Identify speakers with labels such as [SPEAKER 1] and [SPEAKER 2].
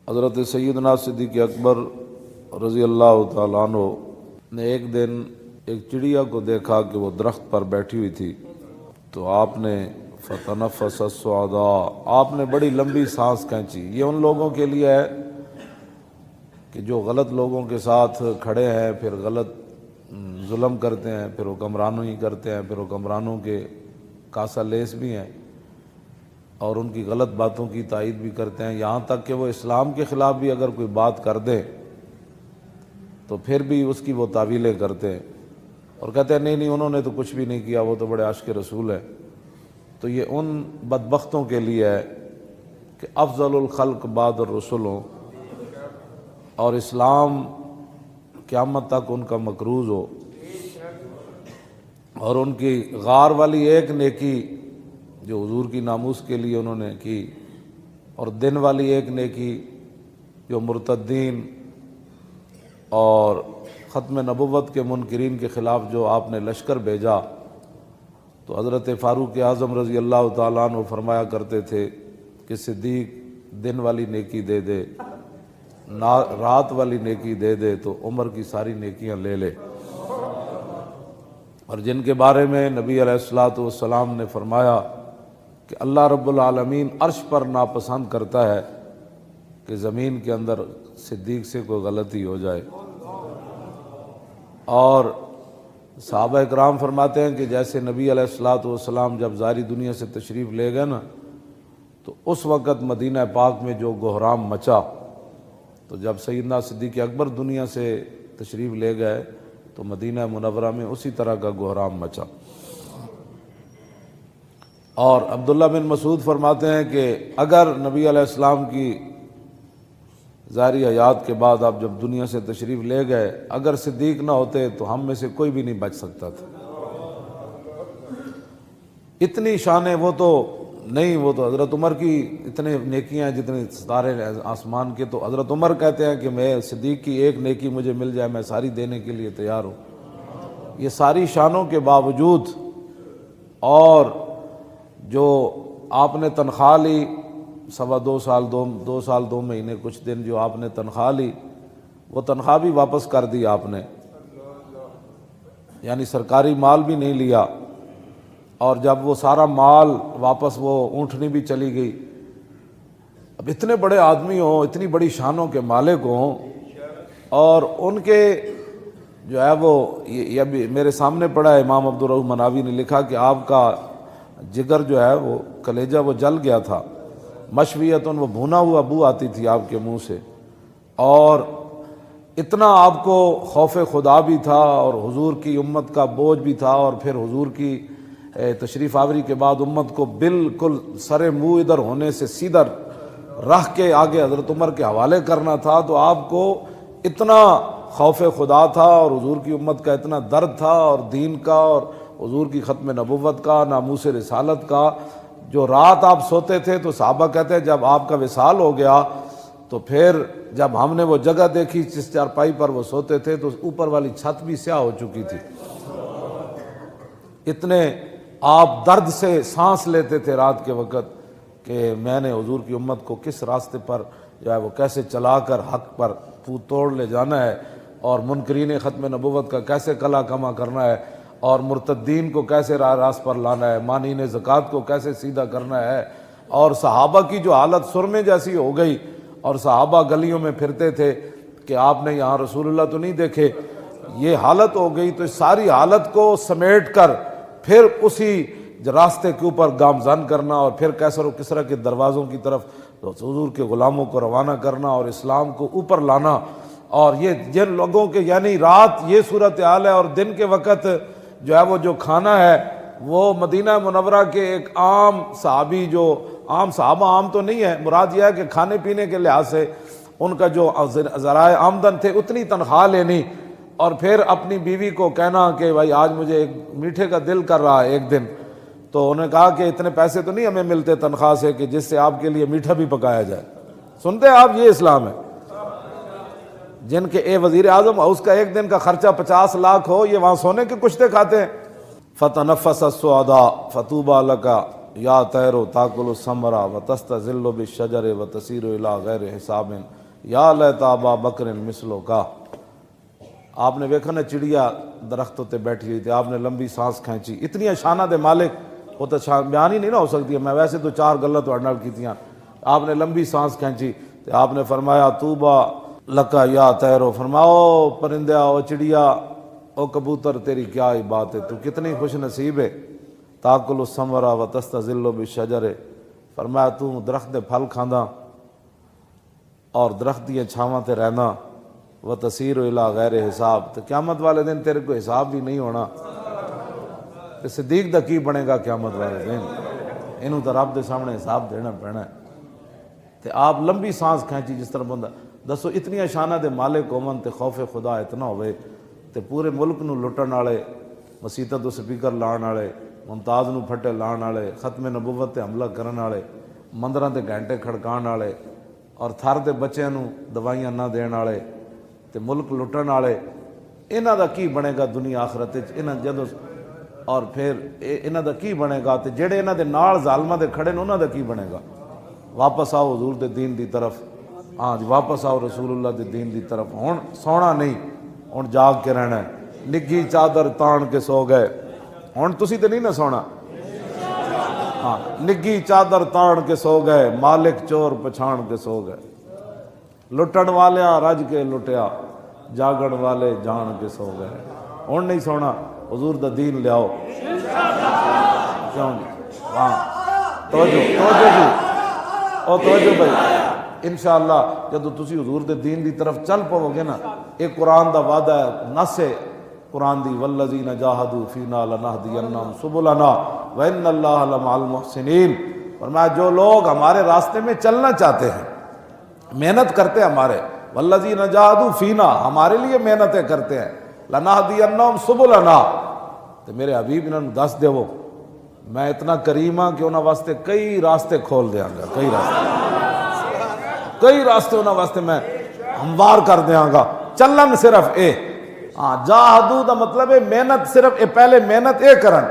[SPEAKER 1] حضرت سیدنا صدیق اکبر رضی اللہ تعالیٰ عنہ نے ایک دن ایک چڑیا کو دیکھا کہ وہ درخت پر بیٹھی ہوئی تھی، تو آپ نے فتنفس الصعداء، آپ نے بڑی لمبی سانس کھینچی۔ یہ ان لوگوں کے لیے ہے کہ جو غلط لوگوں کے ساتھ کھڑے ہیں، پھر غلط ظلم کرتے ہیں، پھر حکمرانوں ہی کرتے ہیں، پھر حکمرانوں کے کاسہ لیس بھی ہیں اور ان کی غلط باتوں کی تائید بھی کرتے ہیں، یہاں تک کہ وہ اسلام کے خلاف بھی اگر کوئی بات کر دیں تو پھر بھی اس کی وہ تعویلیں کرتے ہیں اور کہتے ہیں نہیں انہوں نے تو کچھ بھی نہیں کیا، وہ تو بڑے عاشق رسول ہیں۔ تو یہ ان بدبختوں کے لیے ہے کہ افضل الخلق بعد الرسل ہوں اور اسلام قیامت تک ان کا مکروز ہو، اور ان کی غار والی ایک نیکی جو حضور کی ناموس کے لیے انہوں نے کی، اور دن والی ایک نیکی جو مرتدین اور ختم نبوت کے منکرین کے خلاف جو آپ نے لشکر بھیجا، تو حضرت فاروق اعظم رضی اللہ تعالیٰ عنہ فرمایا کرتے تھے کہ صدیق دن والی نیکی دے دے، رات والی نیکی دے دے تو عمر کی ساری نیکیاں لے لے۔ اور جن کے بارے میں نبی علیہ الصلوۃ والسلام نے فرمایا کہ اللہ رب العالمین عرش پر ناپسند کرتا ہے کہ زمین کے اندر صدیق سے کوئی غلطی ہو جائے۔ اور صحابہ اکرام فرماتے ہیں کہ جیسے نبی علیہ الصلوۃ والسلام جب ظاہری دنیا سے تشریف لے گئے نا، تو اس وقت مدینہ پاک میں جو گہرام مچا، تو جب سیدنا صدیق اکبر دنیا سے تشریف لے گئے تو مدینہ منورہ میں اسی طرح کا گہرام مچا۔ اور عبداللہ بن مسعود فرماتے ہیں کہ اگر نبی علیہ السلام کی ظاہری حیات کے بعد آپ جب دنیا سے تشریف لے گئے، اگر صدیق نہ ہوتے تو ہم میں سے کوئی بھی نہیں بچ سکتا تھا۔ اتنی شانیں وہ تو نہیں، وہ تو حضرت عمر کی اتنے نیکیاں جتنے ستارے آسمان کے، تو حضرت عمر کہتے ہیں کہ میں صدیق کی ایک نیکی مجھے مل جائے میں ساری دینے کے لیے تیار ہوں۔ یہ ساری شانوں کے باوجود اور جو آپ نے تنخواہ لی 2.25 سال 2 سال 2 مہینے کچھ دن جو آپ نے تنخواہ لی، وہ تنخواہ بھی واپس کر دی آپ نے، یعنی سرکاری مال بھی نہیں لیا۔ اور جب وہ سارا مال واپس، وہ اونٹنی بھی چلی گئی۔ اب اتنے بڑے آدمی ہوں، اتنی بڑی شانوں کے مالک ہوں، اور ان کے جو ہے وہ یہ بھی میرے سامنے پڑا ہے، امام عبدالرؤف مناوی نے لکھا کہ آپ کا جگر جو ہے وہ کلیجہ وہ جل گیا تھا، مشویتن وہ بھونا ہوا بو آتی تھی آپ کے منہ سے، اور اتنا آپ کو خوف خدا بھی تھا اور حضور کی امت کا بوجھ بھی تھا، اور پھر حضور کی تشریف آوری کے بعد امت کو بالکل سر منہ ادھر ہونے سے سیدھا رکھ کے آگے حضرت عمر کے حوالے کرنا تھا، تو آپ کو اتنا خوف خدا تھا اور حضور کی امت کا اتنا درد تھا، اور دین کا اور حضور کی ختم نبوت کا، ناموس رسالت کا۔ جو رات آپ سوتے تھے تو صحابہ کہتے ہیں جب آپ کا وصال ہو گیا تو پھر جب ہم نے وہ جگہ دیکھی جس چارپائی پر وہ سوتے تھے تو اوپر والی چھت بھی سیاہ ہو چکی تھی۔ اتنے آپ درد سے سانس لیتے تھے رات کے وقت کہ میں نے حضور کی امت کو کس راستے پر جو ہے وہ کیسے چلا کر حق پر پھو توڑ لے جانا ہے، اور منکرین ختم نبوت کا کیسے کلا کما کرنا ہے، اور مرتدین کو کیسے راہ راست پر لانا ہے، مانعین زکوٰۃ کو کیسے سیدھا کرنا ہے۔ اور صحابہ کی جو حالت سرمے جیسی ہو گئی، اور صحابہ گلیوں میں پھرتے تھے کہ آپ نے یہاں رسول اللہ تو نہیں دیکھے، یہ حالت ہو گئی۔ تو اس ساری حالت کو سمیٹ کر پھر اسی راستے کے اوپر گامزن کرنا، اور پھر کیسر و کسرا کے دروازوں کی طرف حضور کے غلاموں کو روانہ کرنا اور اسلام کو اوپر لانا۔ اور یہ جن لوگوں کے یعنی رات یہ صورتحال ہے، اور دن کے وقت جو ہے وہ جو کھانا ہے وہ مدینہ منورہ کے ایک عام صحابی، جو عام صحابہ عام تو نہیں ہے، مراد یہ ہے کہ کھانے پینے کے لحاظ سے ان کا جو ذرائع آمدن تھے اتنی تنخواہ لینی، اور پھر اپنی بیوی کو کہنا کہ بھائی آج مجھے ایک میٹھے کا دل کر رہا ہے ایک دن، تو انہوں نے کہا کہ اتنے پیسے تو نہیں ہمیں ملتے تنخواہ سے کہ جس سے آپ کے لیے میٹھا بھی پکایا جائے۔ سنتے ہیں آپ، یہ اسلام ہے۔ جن کے وزیر اعظم اس کا ایک دن کا خرچہ 50 لاکھ ہو، یہ وہاں سونے کے کشتے کھاتے ہیں۔ فتنفس الصعداء فطوبى لك یا طیرو تاکل الثمرہ وتستظل بالشجر وتسیر الی غیر حساب یا لیت ابا بکر مثلو کا۔ آپ نے ویکھا نا چڑیا درختوں تے بیٹھی ہوئی تھی، آپ نے لمبی سانس کھینچی، اتنی شانہ دے مالک وہ تو بیان ہی نہیں نہ ہو سکتی ہے، میں ویسے تو چار گلاں تہاڈے نال کیتیاں۔ آپ نے لمبی سانس کھینچی تو آپ نے فرمایا طوبیٰ لکا یا طیرو، فرماؤ پرندہ او چڑیا او کبوتر تیری کیا ہی بات ہے، تو کتنی خوش نصیب ہے۔ تاکل الثمرہ وتستظل بالشجر، فرمایا تو درخت دے پھل کھاندا اور درخت دی چھاواں تے رہنا، وتسیر الی غیر حساب، تو قیامت والے دن تیرے کو حساب بھی نہیں ہونا۔ تے صدیق دا کی بنے گا قیامت والے دن، انہوں تو رب دے سامنے حساب دینا پینا ہے۔ تے آپ لمبی سانس کھینچی جس طرح بندہ، دسو اتنی شانہ دے مالک ہومن تے خوف خدا اتنا ہوئے تے پورے ملک نو لٹن والے، مسیتاں تو سپیکر لان والے، ممتاز نو پھٹے لان والے، ختم نبوت تے حملہ کرن والے، مندراں تے گھنٹے کھڑکان والے، اور تھر دے بچیاں نو دوائیاں نہ دین والے تے ملک لٹن والے، انہاں دا کی بنے گا دنیا آخرت وچ؟ انہاں جدوں اور پھر انہاں دا کی بنے گا؟ تے جڑے انہاں دے نال ظالماں دے کھڑے نے انہاں دا کی بنے گا؟ واپس آؤ حضور دے دین دی طرف، ہاں جی واپس آؤ رسول اللہ دے دین دی طرف۔ ہن سونا نہیں، ہن جاگ کے رہنا ہے۔ نگھی چادر تان کے سو گئے، ہن تسی تے نہیں نہ سونا، ہاں نگھی چادر تان کے سو گئے، مالک چور پچھان کے سو گئے۔ لٹن والیاں رج کے لٹیا، جاگن والے جان کے سو گئے۔ ہن نہیں سونا، حضور دا دین لیاؤ۔ کیوں جی؟ ہاں توجہ جی، او توجہ بھائی، انشاءاللہ جدو تسی حضور دے دین دی طرف چل پاؤ گے نا، ایک قرآن دا وعدہ ہے، نص ہے قرآن دی، والذین جاہدوا فینا لنہدینہم سبلنا وان اللہ لمع المحسنین۔ فرمایا جو لوگ ہمارے راستے میں چلنا چاہتے ہیں، محنت کرتے ہیں ہمارے، والذین جاہدوا فینا، ہمارے لیے محنتیں کرتے ہیں، لنہدینہم سبلنا، تو میرے حبیب انہوں نے دس دے وہ میں اتنا کریم ہاں کہ انہاں واسطے کئی راستے کھول دیاں گا، کئی راستے انہاں واسطے میں ہموار کر دیاں گا۔ چلن صرف اے، ہاں جاہدو دا مطلب ہے محنت، صرف اے پہلے محنت اے کرن،